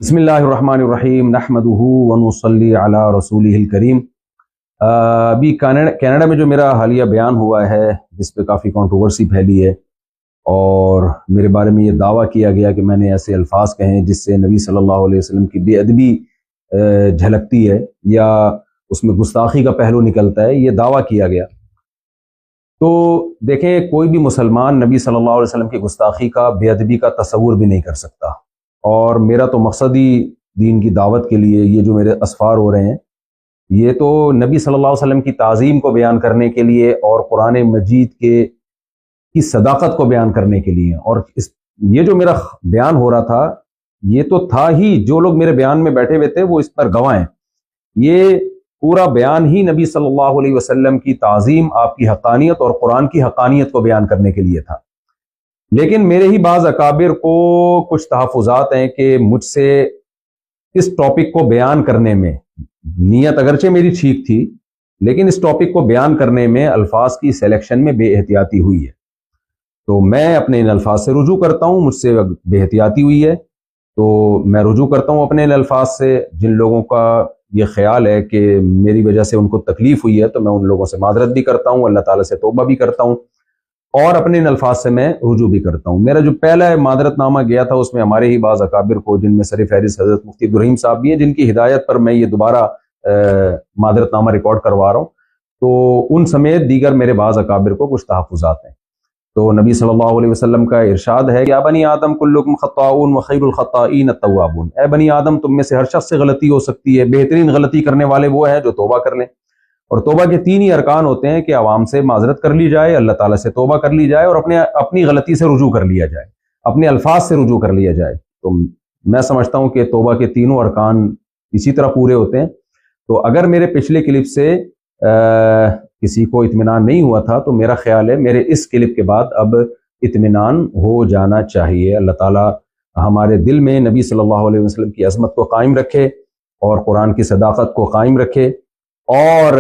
بسم اللہ الرحمن الرحیم نحمدہ ونصلی علی رسولہ الکریم۔ ابھی کینیڈا میں جو میرا حالیہ بیان ہوا ہے جس پہ کافی کنٹروورسی پھیلی ہے اور میرے بارے میں یہ دعویٰ کیا گیا کہ میں نے ایسے الفاظ کہے ہیں جس سے نبی صلی اللہ علیہ وسلم کی بے ادبی جھلکتی ہے یا اس میں گستاخی کا پہلو نکلتا ہے، یہ دعویٰ کیا گیا۔ تو دیکھیں، کوئی بھی مسلمان نبی صلی اللہ علیہ وسلم کی گستاخی کا، بے ادبی کا تصور بھی نہیں کر سکتا، اور میرا تو مقصد ہی دین کی دعوت کے لیے یہ جو میرے اسفار ہو رہے ہیں یہ تو نبی صلی اللہ علیہ وسلم کی تعظیم کو بیان کرنے کے لیے اور قرآن مجید کی صداقت کو بیان کرنے کے لیے، اور یہ جو میرا بیان ہو رہا تھا یہ تو تھا ہی، جو لوگ میرے بیان میں بیٹھے ہوئے تھے وہ اس پر گواہ ہیں، یہ پورا بیان ہی نبی صلی اللہ علیہ وسلم کی تعظیم، آپ کی حقانیت اور قرآن کی حقانیت کو بیان کرنے کے لیے تھا۔ لیکن میرے ہی بعض اکابر کو کچھ تحفظات ہیں کہ مجھ سے اس ٹاپک کو بیان کرنے میں، نیت اگرچہ میری ٹھیک تھی لیکن اس ٹاپک کو بیان کرنے میں الفاظ کی سلیکشن میں بے احتیاطی ہوئی ہے، تو میں اپنے ان الفاظ سے رجوع کرتا ہوں۔ مجھ سے بے احتیاطی ہوئی ہے تو میں رجوع کرتا ہوں اپنے ان الفاظ سے۔ جن لوگوں کا یہ خیال ہے کہ میری وجہ سے ان کو تکلیف ہوئی ہے تو میں ان لوگوں سے معذرت بھی کرتا ہوں، اللہ تعالیٰ سے توبہ بھی کرتا ہوں، اور اپنے ان الفاظ سے میں رجوع بھی کرتا ہوں۔ میرا جو پہلا معذرت نامہ گیا تھا اس میں ہمارے ہی بعض اکابر کو، جن میں سر فہرست حضرت مفتی عبدالرحیم صاحب بھی ہیں، جن کی ہدایت پر میں یہ دوبارہ معذرت نامہ ریکارڈ کروا رہا ہوں، تو ان سمیت دیگر میرے بعض اکابر کو کچھ تحفظات ہیں۔ تو نبی صلی اللہ علیہ وسلم کا ارشاد ہے، یا بنی آدم کلکم خطاؤون وخیر الخطائین التوابون، اے بنی آدم تم میں سے ہر شخص سے غلطی ہو سکتی ہے، بہترین غلطی کرنے والے وہ ہیں جو توبہ کر لیں۔ اور توبہ کے تین ہی ارکان ہوتے ہیں کہ عوام سے معذرت کر لی جائے، اللہ تعالیٰ سے توبہ کر لی جائے، اور اپنی غلطی سے رجوع کر لیا جائے، اپنے الفاظ سے رجوع کر لیا جائے۔ تو میں سمجھتا ہوں کہ توبہ کے تینوں ارکان اسی طرح پورے ہوتے ہیں۔ تو اگر میرے پچھلے کلپ سے کسی کو اطمینان نہیں ہوا تھا تو میرا خیال ہے میرے اس کلپ کے بعد اب اطمینان ہو جانا چاہیے۔ اللہ تعالیٰ ہمارے دل میں نبی صلی اللہ علیہ وسلم کی عظمت کو قائم رکھے اور قرآن کی صداقت کو قائم رکھے، اور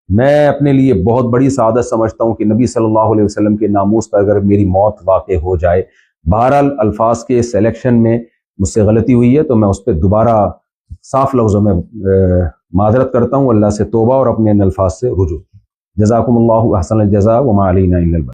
میں اپنے لیے بہت بڑی سعادت سمجھتا ہوں کہ نبی صلی اللہ علیہ وسلم کے ناموس پر اگر میری موت واقع ہو جائے۔ بہرحال الفاظ کے سلیکشن میں مجھ سے غلطی ہوئی ہے تو میں اس پہ دوبارہ صاف لفظوں میں معذرت کرتا ہوں، اللہ سے توبہ اور اپنے ان الفاظ سے رجوع۔ جزاکم اللہ احسن الجزاء وما علینا الا البلاغ۔